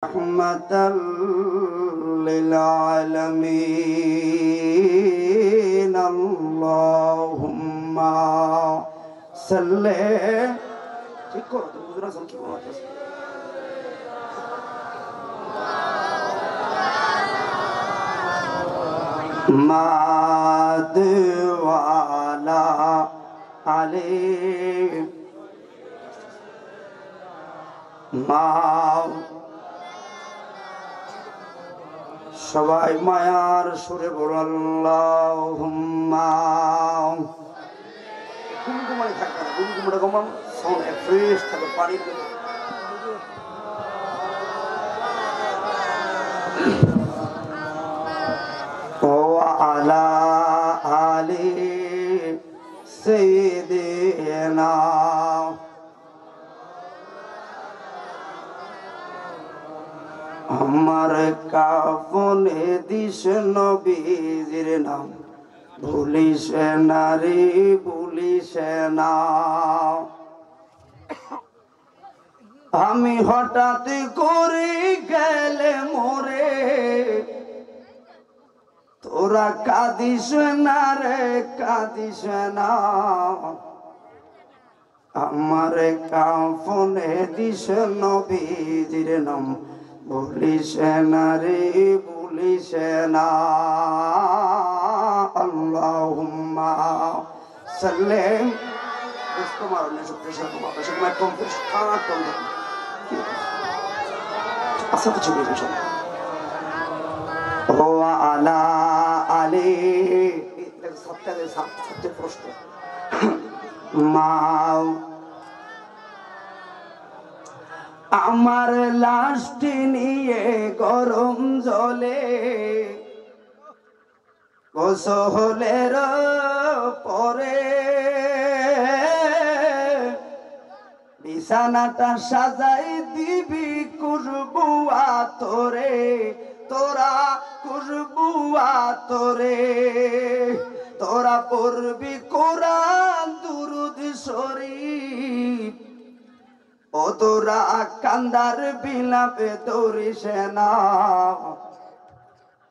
رحمة للعالمين اللهم صل ماد وعلى عليه ما সবাই মায়ার সুরে বল আল্লাহুম্মা গুমগুমাই থাকে না গুমগুমটা কমান সাউন্ড ফ্রেশ থাকে পানি ও আলা আলি সাইয়্যিদিনা আমার কাফনে দিস নবীজির নাম ভুলিস না রে ভুলিস না আমি হঠাৎ করে গেলে মোরে তোরা কাঁদিস না রে কাঁদিস না আমার কাফনে দিস নবীজির নাম ভুলিস না রে ভুলিস না আল্লাহুম্মা সাল্লি इसको मारो ने सब प्रेशर को वापस मैं कम फिर काट कम दे ऐसा कुछ भी नहीं ओ आला आले एक सत्य प्रश्न माँ আমার লাশটি নিয়ে গরম জলে গোসলের পরে বিছানাটা সাজাই দিবি কুরবুয়া তোরে তোরা কুরবুয়া তোরে তোরা পড়বি কোরআন দুরূদ শরীফ ও তোরা কান্দার বিলাপে দৌড়িস না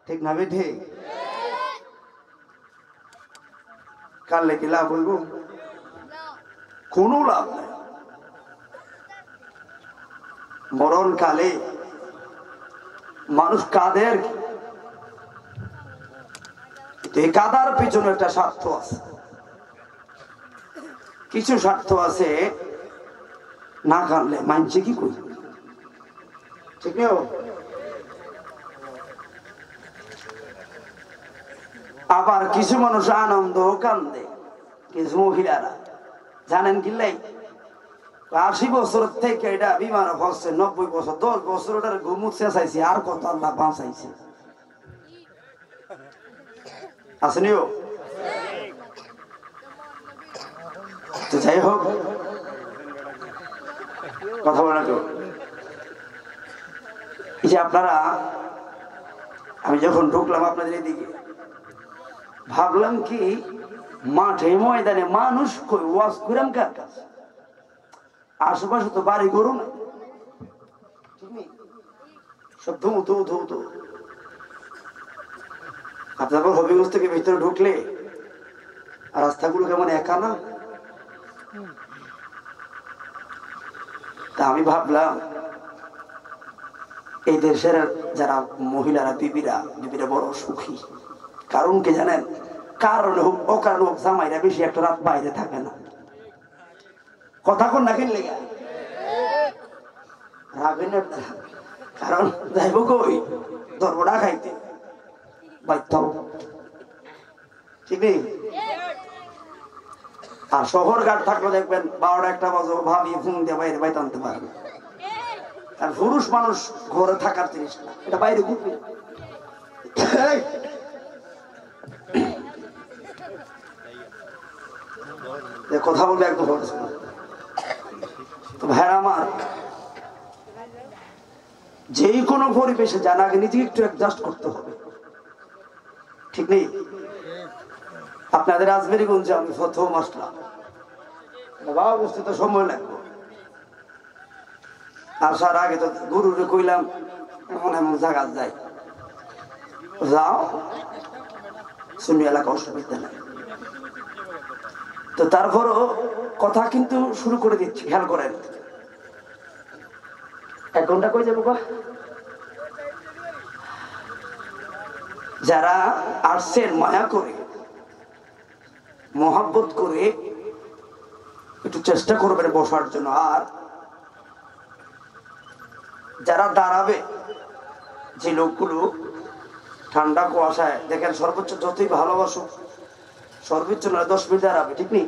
ঠিক না বেঠে কালে কি লাভ বলবো কোনো লাভ নাই মরণ কালে মানুষ কাদের এই কাদার পিছনে একটা স্বার্থ আছে কিছু স্বার্থ আছে না কাঁদলে মানছে কি করি ঠিক নেই আবার কিছু মানুষ আনন্দ কান্দে কিছু মহিলারা জানেন কি লাই 80 বছর থেকে এটা বিমার হচ্ছে 90 বছর 10 বছর ওটার ঘুমুত শেষাইছে আর কত আল্লাহ বাঁচাইছে আসেনিও তো যাই হোক কথা বলে তো এই যে আপনারা আমি যখন ঢুকলাম আপনাদের এদিকে ভাবলাম কি মাঠে ময়দানে মানুষ কই ওয়াজ কইরাম কার কাছে আশেপাশে তো বাড়ি গরু না সব ধু ধু ধু ধু আপনার হবিগঞ্জ থেকে ভিতরে ঢুকলে রাস্তাগুলো কেমন একা না তা আমি ভাবলাম এই দেশের যারা মহিলারা বিবিরা বড় সুখী কারণ কি জানেন কারণে হোক অকারণে হোক জামাইরা বেশি একটা রাত বাইরে থাকে না কথা কোন না কিনলে কারণ যাইব কই দরবড়া খাইতে বাধ্য ঠিক নেই আর শহর ঘাট থাকলে দেখবেন 12টা 1টা বাজে ভাবি ফোন দিয়ে বাইরে বাইতে আনতে পারবে আর পুরুষ মানুষ ঘরে থাকার জিনিস না এটা বাইরে ঘুরবে কথা বলবে একদম তো ভাইরা আমার যেই কোনো পরিবেশে জানা আগে নিজেকে একটু অ্যাডজাস্ট করতে হবে ঠিক নেই আপনাদের আজমেরীগঞ্জে আমি প্রথম আসলাম বাবা বুঝতে তো সময় লাগবে। আসার আগে তো গুরুরে কইলাম এমন এমন জায়গা যায়, যাও সুন্নি এলাকা, অসুবিধা নেই। তো তারপরও কথা কিন্তু শুরু করে দিচ্ছি, খেয়াল করেন। 1 ঘন্টা কই যাবো? যারা আসছেন মায়া করে, মহাব্বত করে, একটু চেষ্টা করবেন বসার জন্য। আর যারা দাঁড়াবে, যে লোকগুলো ঠান্ডা কুয়াশায়, দেখেন সর্বোচ্চ যতই ভালোবাসুক সর্বোচ্চ না 10 মিনিট দাঁড়াবে, ঠিক নেই?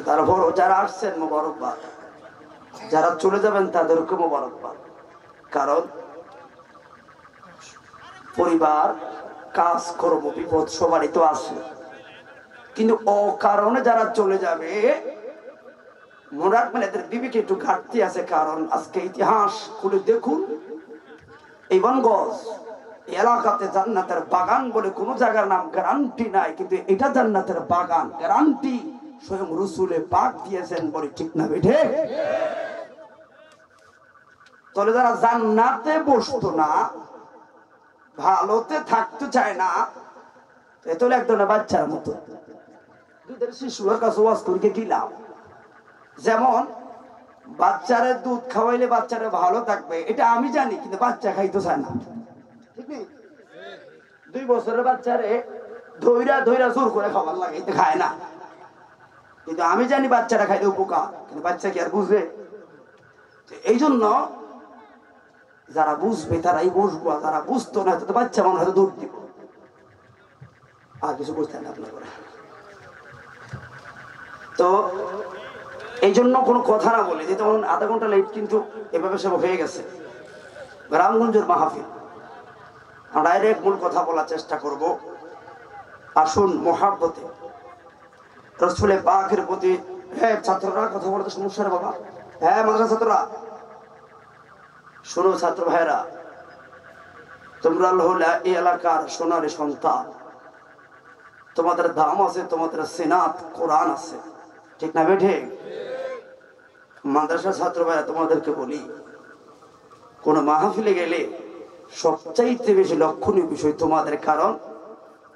তারপর যারা আসছেন মোবারকবাদ, যারা চলে যাবেন তাদেরকে মোবারকবাদ। কারণ পরিবার, কাজ, কর্ম, বিপদ সবারই তো আসে, কিন্তু অকারণে যারা চলে যাবে মনে রাখবেন এদের বিবেকে একটু ঘাটতি আছে। কারণ আজকে ইতিহাস খুলে দেখুন, এই বনগঞ্জ এলাকাতে জান্নাতের বাগান বলে কোন জায়গার নাম গ্যারান্টি নাই, কিন্তু এটা জান্নাতের বাগান গ্যারান্টি স্বয়ং রাসূলে পাক দিয়েছেন, বলে ঠিক না বেঠে? তাহলে যারা জান্নাতে বসতো না, ভালোতে থাকতে চায় না, এ তো এক ধরনের বাচ্চার মতো, দুধের শিশুর কাছে ওয়াজ করে কি লাভ? যেমন বাচ্চারে দুধ খাওয়াইলে বাচ্চারা ভালো থাকবে, এটা আমি জানি, কিন্তু বাচ্চা খাইতে চায় না, ঠিক নেই? 2 বছরের বাচ্চারে ধৈরা ধৈরা জোর করে খাবার লাগে, এটা খায় না, কিন্তু আমি জানি বাচ্চারা খাইলে উপকার, কিন্তু বাচ্চা কি আর বুঝবে? এই জন্য যারা বুঝবে তারাই বসবো, যারা বুঝতো না তো বাচ্চা মনে হয়তো দৌড় দিব। আর কিছু বুঝতেন না আপনার করে। তো এই জন্য কোনো কথা না বলে, যেহেতু আধা ঘন্টা লেট, কিন্তু এভাবে সব হয়ে গেছে রামগঞ্জের মাহফিল, ডাইরেক্ট মূল কথা বলার চেষ্টা করব। আসুন মহাব্বতে রাসূলে পাকের প্রতি। হ্যাঁ ছাত্ররা কথা বলতে সমস্যা রে বাবা। হ্যাঁ মাদ্রাসা ছাত্ররা শোনো, ছাত্র ভাইরা, তোমরা হলো এই এলাকার সোনারে সন্তান, তোমাদের দাম আছে, তোমাদের সিনাত কোরআন আছে, ঠিক না বেঠে? মাদ্রাসা ছাত্র ভাইরা, তোমাদেরকে বলি, কোন মাহফিলে গেলে সবচাইতে বেশি লক্ষণীয় বিষয় তোমাদের, কারণ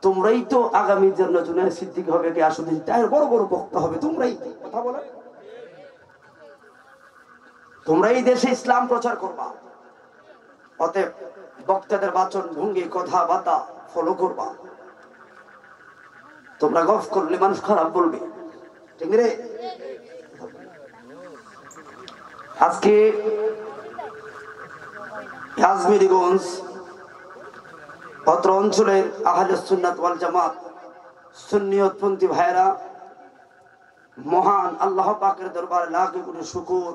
তোমরাই তো আগামীর জন্য জুনায়েদ সিদ্দিক হবে, কি আসুদ্দিন তাই বড় বড় বক্তা হবে, তোমরাই কথা বলে, তোমরাই দেশে ইসলাম প্রচার করবা। অতএব বক্তাদের বাচন ভঙ্গি, কথাবার্তা ফলো করবা। তোমরা গফ করলে মানুষ খারাপ বলবে, ঠিক রে? আজকে আজমিরগঞ্জ অত্র অঞ্চলের আহলে সুন্নাত ওয়াল জামাত সুন্নিয়তপন্থী ভাইরা, মহান আল্লাহ পাকের দরবারে লাখ কোটি শুকর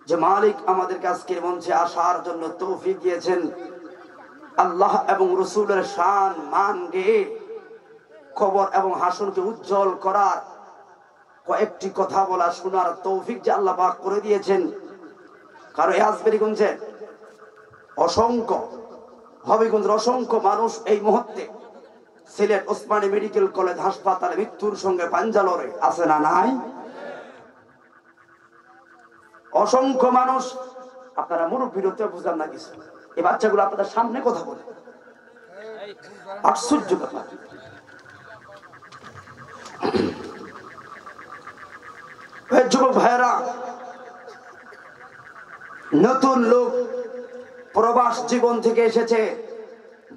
যে মালিক আমাদেরকে আজকের মঞ্চে আসার জন্য তৌফিক দিয়েছেন। আল্লাহ এবং রাসূলের শান মান গেয়ে কবর এবং হাসরকে উজ্জ্বল করার কয়েকটি কথা বলা, শোনার তৌফিক যে আল্লাহ পাক করে দিয়েছেন। কারণ এই আজমিরগঞ্জে অসংখ্য, হবিগঞ্জের অসংখ্য মানুষ এই মুহূর্তে সিলেট ওসমানী মেডিকেল কলেজ হাসপাতালে মৃত্যুর সঙ্গে পাঞ্জালরে আছে না নাই? অসংখ্য মানুষ। আপনারা মুরব্বীরতে বুঝলাম না কিছু, এই বাচ্চাগুলো আপনাদের সামনে কথা বলে, আশ্চর্য ব্যাপার। যুবক ভাইয়েরা, নতুন লোক প্রবাস জীবন থেকে এসেছে,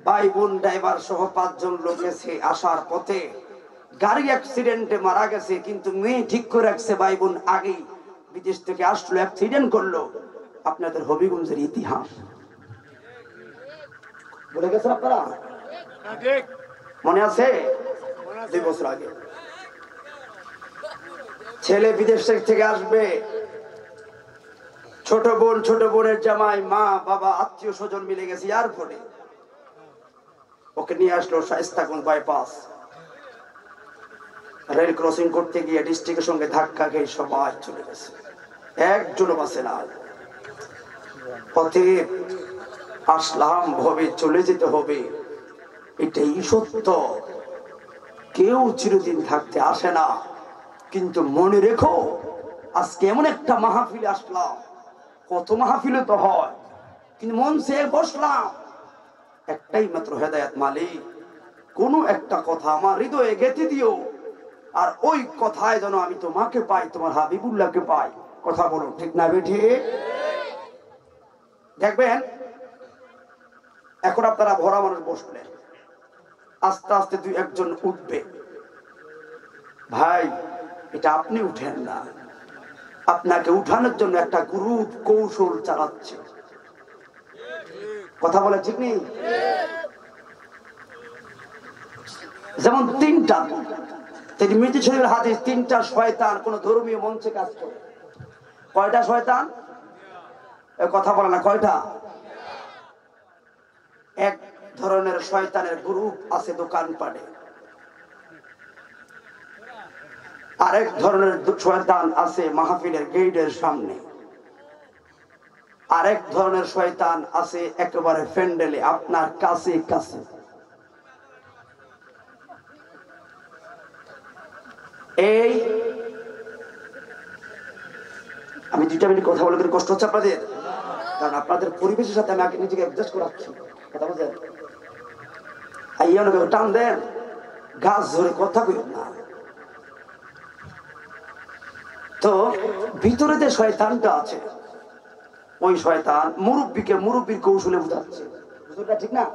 ভাই বোন ড্রাইভার সহ 5 জন লোক এসে আসার পথে গাড়ি অ্যাক্সিডেন্টে মারা গেছে, কিন্তু মেয়ে ঠিক করে রাখছে, ভাই বোন আগেই বিদেশ থেকে আসলো, অ্যাক্সিডেন্ট করলো। আপনাদের হবিগঞ্জের ইতিহাস বলে গেছে, আপনারা মনে আছে? 2 বছর আগে ছেলে বিদেশ থেকে আসবে, ছোট বোন, ছোট বোনের জামাই, মা বাবা, আত্মীয় স্বজন মিলে গেছে এয়ারপোর্টে, ওকে নিয়ে আসলো শায়েস্তাগঞ্জ বাইপাস। রেল ক্রসিং করতে গিয়ে ডিস্ট্রিক্টের সঙ্গে ধাক্কা খেয়ে সবাই চলে গেছে, একজনও বাঁচে না। পথে আসলাম ভাবে চলে যেতে হবে, এটাই সত্য। কেউ চিরদিন থাকতে আসে না, কিন্তু মনে রেখো আজকে এমন একটা মাহফিলে আসলাম, কত মাহফিলে তো হয়, কিন্তু মঞ্চে বসলাম একটাই মাত্র হেদায়েত, মালিক কোন একটা কথা আমার হৃদয়ে গেঁথে দিও, আর ওই কথায় যেন আমি তোমাকে পাই, তোমার হাবিবুল্লাহকে পাই। কথা বলুন ঠিক না বেঠে? দেখবেন এখন আপনারা ভরা মানুষ বসলেন, আস্তে আস্তে দুই একজন উঠবে, ভাই এটা আপনি উঠেন না, আপনাকে উঠানোর জন্য একটা গ্রুপ কৌশল চালাচ্ছে। কথা বলে ঠিক নেই? যেমন তিনটা তিরমিজি শরীফের হাদিস, তিনটা শয়তান কোন ধর্মীয় মঞ্চে কাজ করে। কয়টা শয়তান? কথা বলে না, কয়টা? এক ধরনের শয়তানের গ্রুপ আছে দোকানপাটে, আরেক ধরনের শয়তান আছে মাহফিলের গেটের সামনে, আরেক ধরনের শয়তান আছে একেবারে প্যান্ডেলে আপনার কাছে কাছে। এই আমি 2 মিনিট কথা বলে কষ্ট হচ্ছে আপনাদের, কারণ আপনাদের পরিবেশের সাথে আমি আগে নিজেকে অ্যাডজাস্ট করে রাখছি। কথা বুঝেন? আইয়া টান দেন, গাছ ধরে কথা বলেন না। তো ভিতরে যে শয়তানটা আছে, ওই শয়তান মুরব্বীকে মুরব্বীর কৌশলে বুঝাচ্ছে, ঠিক না?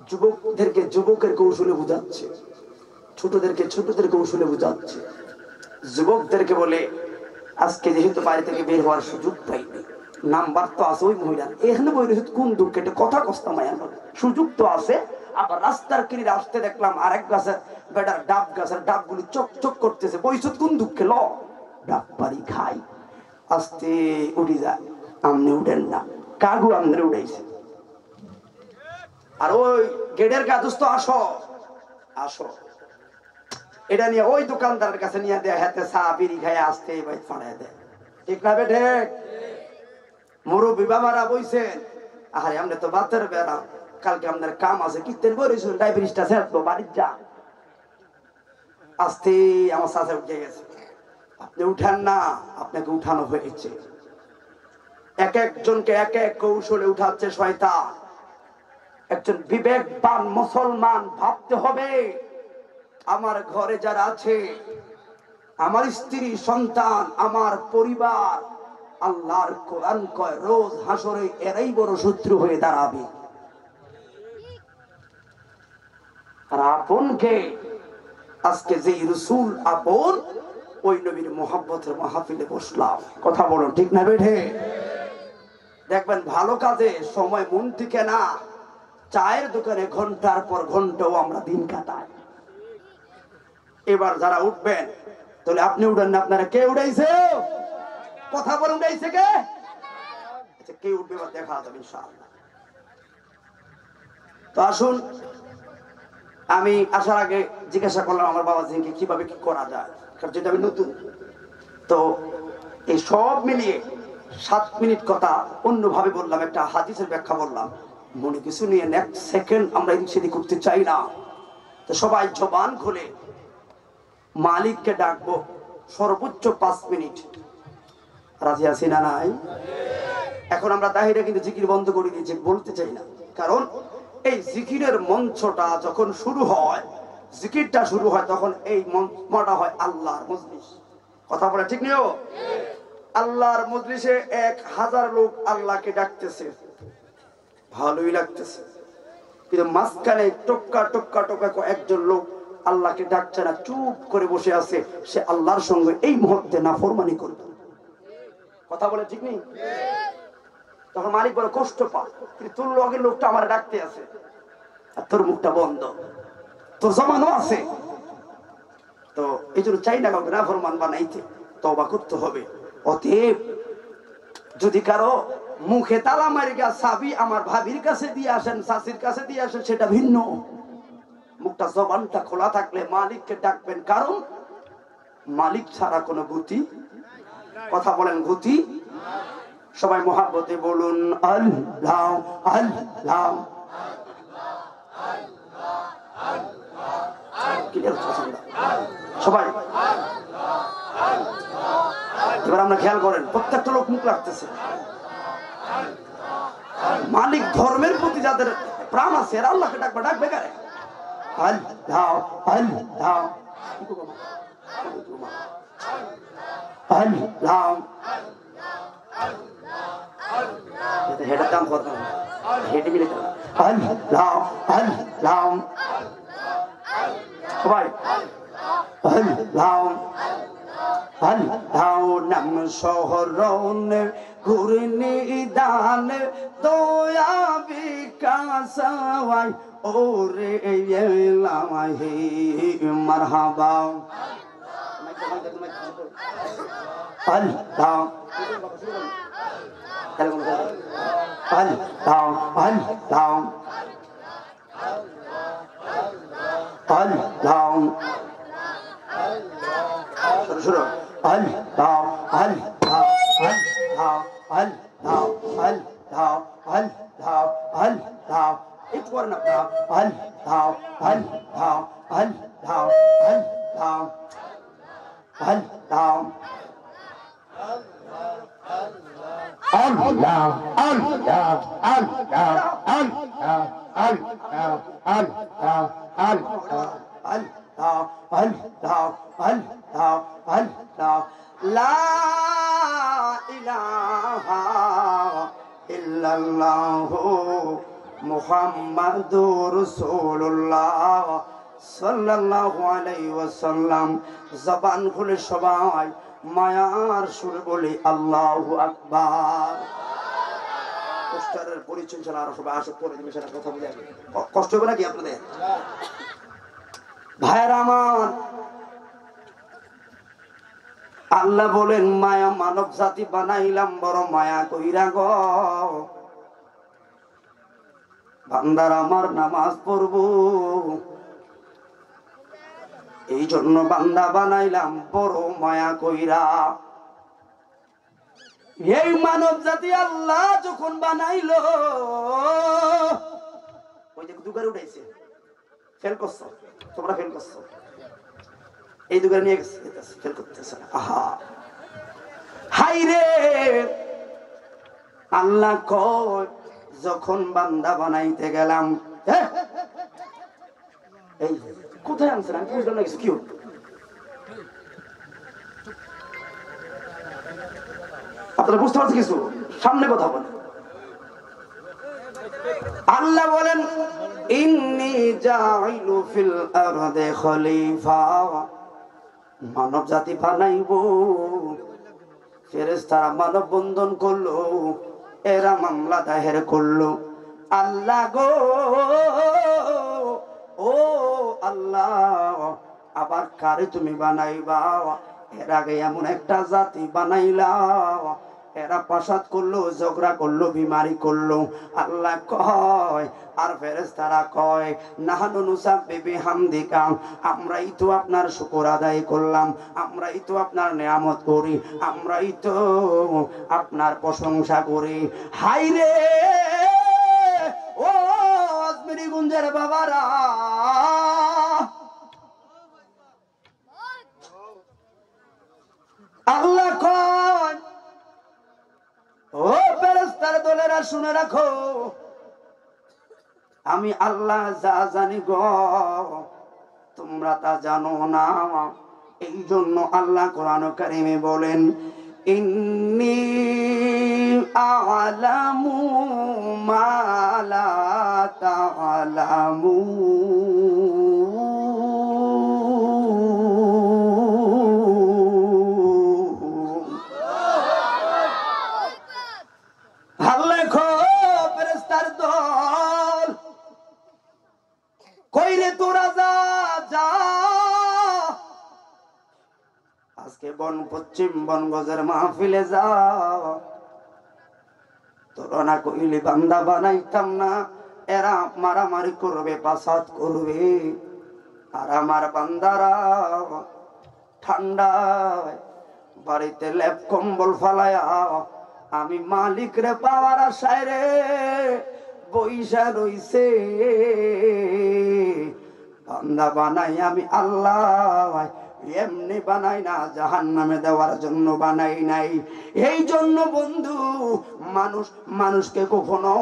যুবকদেরকে যুবকের কৌশলে বুঝাচ্ছে, ছোটদেরকে ছোটদের কৌশলে বুঝাচ্ছে। যুবকদেরকে বলে আজকে যেহেতু বাড়ি থেকে বের হওয়ার সুযোগ পাইনি, নাম্বার তো আছে ওই মহিলার, এখানে বই কোন দুঃখ এটা কথা কস্তা মায়া, সুযোগ তো আছে। আবার রাস্তার কিনে আসতে দেখলাম আরেক গাছের বেটার ডাব গাছের ডাবগুলি চক চক করতেছে, বইসুত কোন দুঃখে ল ডাব পারি খাই, আস্তে উঠি যায়। আমনে উঠেন না, কাগু আমনে উঠাইছে। আর ওই গেটের গাছ তো আসো আসো, এটা নিয়ে ওই দোকানদারের কাছে নিয়ে দেয়, হাতে চা বিড়ি খাই আসতে ফাড়াই দেয়। ঠিক না বেঠে? মুরব্বী বাবারা বইছেন, আরে আমরা তো বাতের বেড়া, কালকে আপনার কাম আছে, কীর্তন করেছেন, ডায়াবেটিসটা সেরবো, বাড়ির যা। আসতে আমার চাচা উঠে গেছে, আপনি উঠান না, আপনাকে উঠানো হয়েছে। এক একজনকে এক এক কৌশলে উঠাচ্ছে শয়তান। একজন বিবেকবান মুসলমান ভাবতে হবে, আমার ঘরে যারা আছে, আমার স্ত্রী সন্তান, আমার পরিবার, আল্লাহর কোরআন কয় রোজ হাসরে এরাই বড় শত্রু হয়ে দাঁড়াবে। আর আপনকে আজকে যে রসুল আপন, ওই নবীর মোহাব্বতের মাহফিলে বসলাম। কথা বলুন ঠিক না বেঠে? দেখবেন ভালো কাজে সময় মন টিকে না, চায়ের দোকানে ঘন্টার পর ঘন্টাও আমরা দিন কাটাই। এবার যারা উঠবেন, তাহলে আপনি উঠেন না, আপনারা কে উঠাইছে? কথা বলুন, উঠাইছে কে? আচ্ছা, কে উঠবে এবার দেখা যাবে ইনশাআল্লাহ। তো আসুন, আমি আসার আগে জিজ্ঞাসা করলাম আমার বাবাজিকে কিভাবে কি করা যায়, কারণ যেটা আমি নতুন। তো এই সব মিলিয়ে 7 মিনিট কথা অন্যভাবে বললাম, একটা হাদিসের ব্যাখ্যা বললাম, মনে কিছু নিয়ে নেক্সট সেকেন্ড আমরা এদিক সেদিক করতে চাই না। তো সবাই জবান খুলে মালিককে ডাকবো সর্বোচ্চ 5 মিনিট। রাজি আছি না নাই? এখন আমরা তাহিরে কিন্তু জিকির বন্ধ করে দিয়েছি, বলতে চাই না, কারণ এই জিকিরের মঞ্চটা যখন শুরু হয়, জিকিরটা শুরু হয়, তখন এই মঞ্চটা হয় আল্লাহর মজলিস। কথা বলে ঠিক নিও? আল্লাহর মজলিসে 1000 লোক আল্লাহকে ডাকতেছে, ভালোই লাগতেছে, কিন্তু মাঝখানে টোক্কা টোক্কা টোক্কা একজন লোক আল্লাহকে ডাকছে না, চুপ করে বসে আছে, সে আল্লাহর সঙ্গে এই মুহূর্তে নাফরমানি করবে। কথা বলে ঠিক নেই? তখন মালিক বলে কষ্ট পা, কিন্তু তোর লগের লোকটা আমার ডাকতে আছে, আর তোর মুখটা বন্ধ, তোর জমানো আছে। তো এই জন্য চাই না কাউকে নাফরমান বানাইতে, তওবা করতে হবে। অতএব যদি কারো মুখে তালা মারি গা চাবি আমার ভাবির কাছে দিয়ে আসেন, চাষির কাছে দিয়ে আসেন, সেটা ভিন্ন। মুখটা জবানটা খোলা থাকলে মালিককে ডাকবেন, কারণ মালিক ছাড়া কোনো গতি। কথা বলেন গতি। সবাই মহাব্বতে বলুন আল্লাহ আল্লাহ। সবাই এবার আমরা খেয়াল করেন, প্রত্যেকটা লোক মুখ রাখতেছে, মালিক ধর্মের প্রতি যাদের প্রাণ আছে এরা আল্লাহকে ডাকবে কারে? আল্লাহ আল্লাহ আল্লাহ হেডের দাম কত? হেডে মিলে আল্লাহ আল্লাহ সবাই আল্লাহ আল্লাহ নাম শহরন ঘুরনি দান দয়া বিকাশাই ওরে এলাহি মারহাবা আল্লাহ আল্লাহ আল্লাহ আল্লাহ শুরু আল্লাহ আল্লাহ আল্লাহ আল্লাহ আল্লাহ আল্লাহ আল্লাহ একটু করেন আপনার আল্লাহ আল্লাহ আল্লাহ আল্লাহ আল্লাহ Allah, Allah, Allah, Allah, Allah, Allah, Allah. Allah, Allah, Allah, Allah, La ilaha illallah Muhammadur Rasulullah sallallahu alayhi wa sallam জবান খুলে সবাই মায়ার সুরে বলি আল্লাহু আকবার। পোস্টারের পরিচয় ছাড়া আর সবাই আসক করে দিবে সেটা কথা বলে কষ্ট হবে নাকি আপনাদের? ভাইরা আমার, আল্লাহ বলেন মায়া মানব জাতি বানাইলাম বড় মায়া কইরা গো, বান্দার আমার নামাজ পড়বো এই জন্য বান্দা বানাইলাম বড় মায়া কইরা। এই মানব জাতি আল্লাহ যখন বানাইলো, ওই যে দুগারে উঠাইছে, ফেল করছো তোমরা, ফেল করছো এই দুগারে নিয়ে গেছে, ফেল করতেছে না। আহা হাই রে, আল্লাহ কয় যখন বান্দা বানাইতে গেলাম, এই কোথায় আনছেন আমি বুঝলাম না কিছু, কি আপনারা বুঝতে পারছেন কিছু? সামনে কথা বলেন। আল্লাহ বলেন ইন্নী জাইলু ফিল আরদি খলিফা, মানব জাতি বানাইবো। ফেরেশতারা মানব বন্ধন করলো, এরা মামলা দায়ের করলো। আল্লাহ গো, ও আল্লাহ, আবার কারে তুমি বানাইবা? এর আগে এমন একটা জাতি বানাইলা, এরা পাসাদ করলো, ঝগড়া করলো, বিমারি করলো। আল্লাহ কয় আর ফেরেশতারা কয় নাহানু নুসাব্বিহু বিহামদিকা, আমরাই তো আপনার শুকর আদায় করলাম, আমরাই তো আপনার নিয়ামত করি, আমরাই তো আপনার প্রশংসা করি। হাই রে ও আজমিরি গুঞ্জের বাবারা, আল্লাহ কয় ও ফেরেশতার দলেরা শুনে রাখো, আমি আল্লাহ যা জানি গো তোমরা তা জানো না। এই জন্য আল্লাহ কোরআন কারিমে বলেন ইন্নী আ'লামু মা লা তা'লামুন। আজকে বন পশ্চিম বনগজের মাহফিলে যাও, তুলনা কইলি বান্দা বানাইতাম না, এরা মারামারি করবে, পাসাদ করবে। আর আমার বান্দারা ঠান্ডায় বাড়িতে লেপ কম্বল ফালায়া আমি মালিক রে পাওয়ার আশায় রে বইসা রইছে। বান্দা বানাই আমি আল্লাহ এমনি বানাই না, জাহান্নামে দেওয়ার জন্য বানাই নাই। এই জন্য বন্ধু মানুষকে কখনো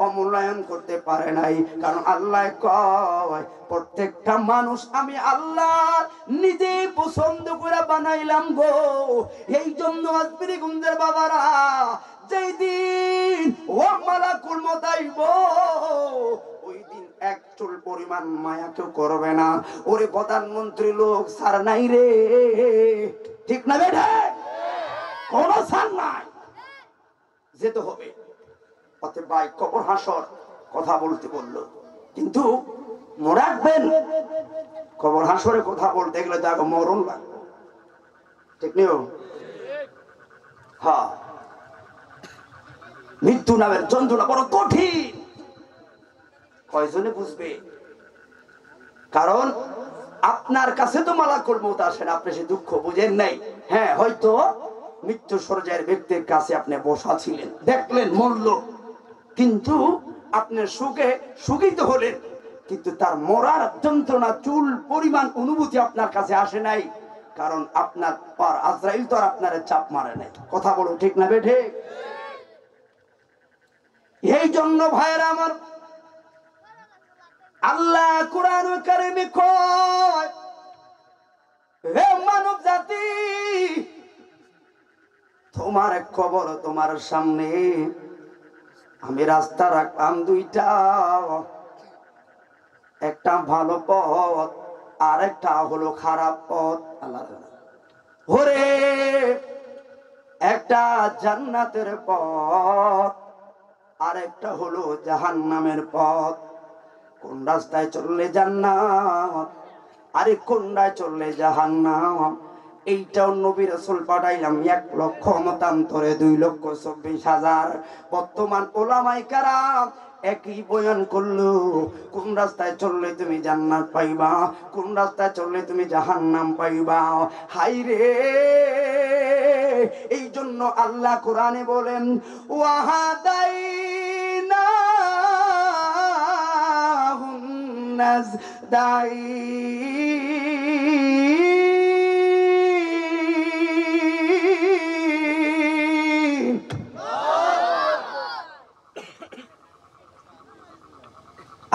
অমূল্যায়ন করতে পারে নাই, কারণ আল্লাহ কয় প্রত্যেকটা মানুষ আমি আল্লাহ নিজে পছন্দ করে বানাইলাম গো। এই জন্য আজমিরিগঞ্জের বাবারা যেই দিন ও মালাকুল মউত আইব, ওই দিন এক চুল পরিমাণ মায়া কেউ করবে না। ওরে প্রধানমন্ত্রী লোক সার নাই রে, ঠিক না বেঠে? কোন সার নাই, যেতে হবে। অতএব ভাই কবর হাসর কথা বলতে বললো, কিন্তু মনে রাখবেন কবর হাসরে কথা বলতে গেলে তো আগে মরণ লাগবে, ঠিক নিও? হ্যাঁ, মৃত্যু নামের যন্ত্রণা বড় কঠিন। কয়জনে বুঝবে? কারণ আপনার কাছে তো মালাকুল মউত আসেন, আপনি সে দুঃখ বুঝেন নাই। হ্যাঁ, হয়তো মৃত্যু সজ্জার ব্যক্তির কাছে আপনি বসা ছিলেন, দেখলেন মরল, কিন্তু আপনি সুখে সুখিত হলেন, কিন্তু তার মরার যন্ত্রণা চুল পরিমাণ অনুভূতি আপনার কাছে আসে নাই, কারণ আপনার পর আজরাইল তো আর আপনার চাপ মারে নাই। কথা বলো, ঠিক না বেঠে? এই জন্য ভাইরা আমার, আল্লাহ কুরআন কারীমে কয়, হে মানব জাতি, তোমার খবর তোমার সামনে আমি রাস্তা রাখলাম দুইটা, একটা ভালো পথ আর একটা হলো খারাপ পথ। আল্লাহ ওরে, একটা জান্নাতের পথ আর একটা হলো জাহান্নামের পথ। কোন রাস্তায় চললে জান্নাত, আরে কোনটায় চললে জাহান্নাম, এইটাও নবী রাসূল পাঠাইলাম 1 লক্ষ মতান্তরে 2,24,000। বর্তমান ওলামায়ে কেরাম একই বয়ান করলো, কোন রাস্তায় চললে তুমি জান্নাত পাইবা, কোন রাস্তায় চললে তুমি জাহান্নাম পাইবা। হাই রে, এই জন্য আল্লাহ কোরআনে বলেন, ওয়াহাদাইনা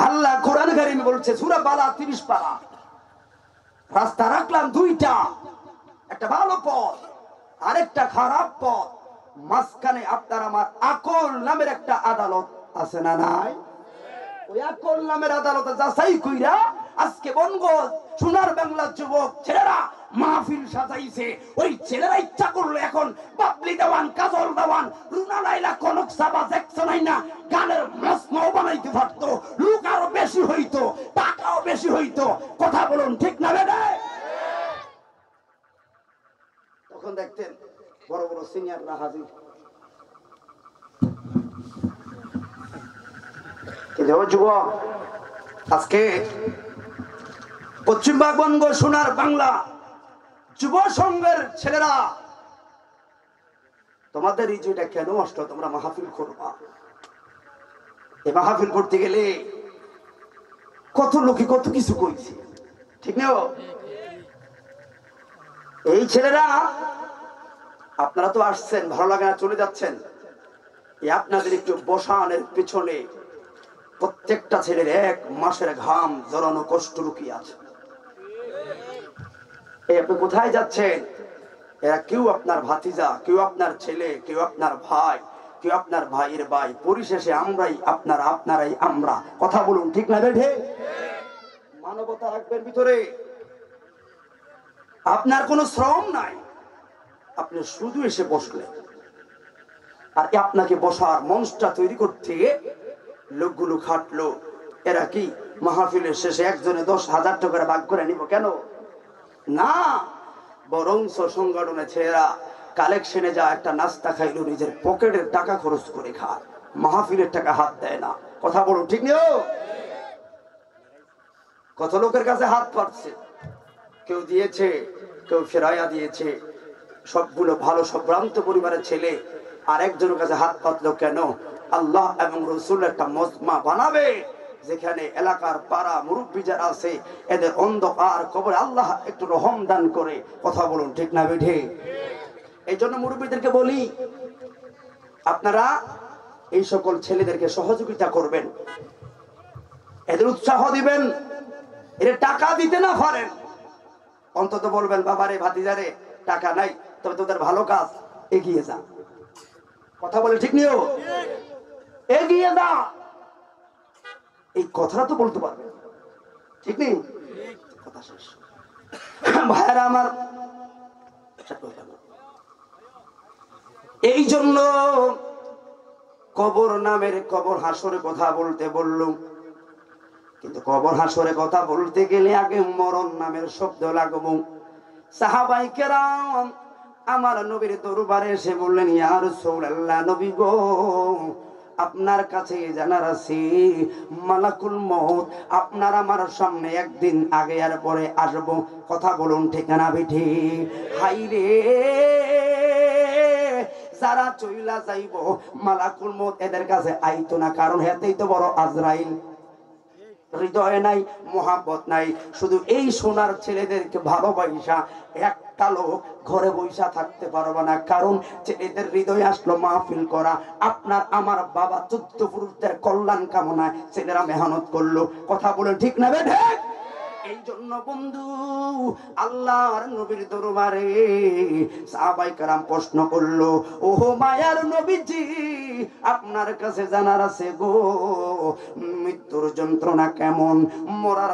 আল্লাহ কোরআন কারীমে বলছে, সূরা বালা 30 পারা, রাস্তা রাখলাম দুইটা, একটা ভালো পথ আরেকটা খারাপ পথ, মাঝখানে আপনার আমার আকল নামের একটা আদালত আছে না নাই? ওই আকল নামের আদালতে যাচাই কইরা আজকে বনগঞ্জ সোনার বাংলার যুবক ছেলেরা মাহফিল সাজাইছে। ওই ছেলেরা ইচ্ছা করলো এখন বাবলি দেওয়ান, কাজল দেওয়ান, রুনা লাইলা, কনক সাবা, জ্যাকসন আইনা গানের মজমাও বানাইতে পারতো, লোক আরো বেশি হইতো, টাকাও বেশি হইতো। কথা বলুন, ঠিক না বেটা? তখন দেখতেন বড় বড় সিনিয়ররা হাজির। যুবক, আজকে পশ্চিমবঙ্গ সোনার বাংলা যুব সংঘের ছেলেরা তোমাদের এই যেটা কেন নষ্ট, তোমরা মাহফিল করবা। এই মাহফিল করতে গেলে কত লোকে কত কিছু কইছে, ঠিক না? এই ছেলেরা, আপনারা তো আসছেন, ভালো লাগে না চলে যাচ্ছেন, আপনাদের একটু বসানের পিছনে প্রত্যেকটা ছেলের 1 মাসের ঘাম জড়ানো কষ্ট লুকিয়ে আছে। আপনি কোথায় যাচ্ছেন? এরা কেউ আপনার ভাতিজা, কেউ আপনার ছেলে, কেউ আপনার ভাই, কেউ আপনার ভাইয়ের ভাই, পরিশেষে আমরাই আপনারা, আপনারাই আমরা। কথা বলুন, ঠিক না বেঠে? মানবতা রাখবেন ভিতরে, আপনার কোনো শ্রম নাই, আপনি শুধু এসে বসলেন। আর আপনাকে বসার মঞ্চটা তৈরি করতে লোকগুলো খাটলো। এরা কি মাহফিলের শেষে একজনে 10,000 টাকা ভাগ করে নিব কেন? না, বরং সংগঠনের ছেলেরা কালেকশনে যা একটা নাস্তা খাইলো, নিজের পকেটের টাকা খরচ করে খায়, মাহফিলের টাকা হাত দেয় না। কথা বলুন, ঠিক নেই? কত লোকের কাছে হাত পাচ্ছে, কেউ দিয়েছে, কেউ ফেরাইয়া দিয়েছে। সবগুলো ভালো সম্ভ্রান্ত পরিবারের ছেলে আর একজনের কাছে হাত পাতলো কেন? আল্লাহ এবং রসুল একটা মজমা বানাবে, যেখানে এলাকার পাড়া মুরব্বী যারা আছে এদের অন্ধকার কবরে আল্লাহ একটু রহম দান করে। কথা বলুন ঠিক না বেঠে? এই জন্য মুরব্বীদেরকে বলি, আপনারা এই সকল ছেলেদেরকে সহযোগিতা করবেন, এদের উৎসাহ দিবেন। এর টাকা দিতে না পারেন, অন্তত বলবেন বাবারে ভাতিজারে টাকা নাই, তবে তোদের ভালো কাজ, এগিয়ে যা। কথা বলে ঠিক নিও, এগিয়ে যা, এই কথাটা তো বলতে পারবে, ঠিক নেই? কথা শেষ। ভাইরা আমার, এই জন্য কবর নামের কবর হাসরে কথা বলতে বললুম, কিন্তু কবর হাসরে কথা বলতে গেলে আগে মরণ নামের শব্দ লাগবো। সাহাবায়ে কেরাম আমার নবীর দরবারে এসে বললেন, ইয়া রাসূলুল্লাহ, নবী গো, আপনার কাছে জানার আছে মালাকুল মউত আপনার আমার সামনে একদিন আগে আর পরে আসবো। কথা বলুন ঠিক না বেঠি? হাই রে, যারা চইলা যাইব মালাকুল মউত এদের কাছে আইতো না, কারণ হেতেই তো বড় আজরাইল। হৃদয়ে নাই, মোহাব্বত নাই, শুধু এই সোনার ছেলেদেরকে ভালোবাসা একটা লোক ঘরে বৈশা থাকতে পারবে না, কারণ ছেলেদের হৃদয়ে আসলো মাহফিল করা। আপনার আমার বাবা 14 পুরুষদের কল্যাণ কামনায় ছেলেরা মেহনত করলো। কথা বলে ঠিক না বেঠে? এই জন্য বন্ধু, আল্লাহর নবীর দরবারে সাহাবায়ে কেরাম প্রশ্ন করলো, ওহো মায়ার নবীজি, আপনার কাছে জানার আছে গো মৃত্যুর যন্ত্রণা কেমন, মরার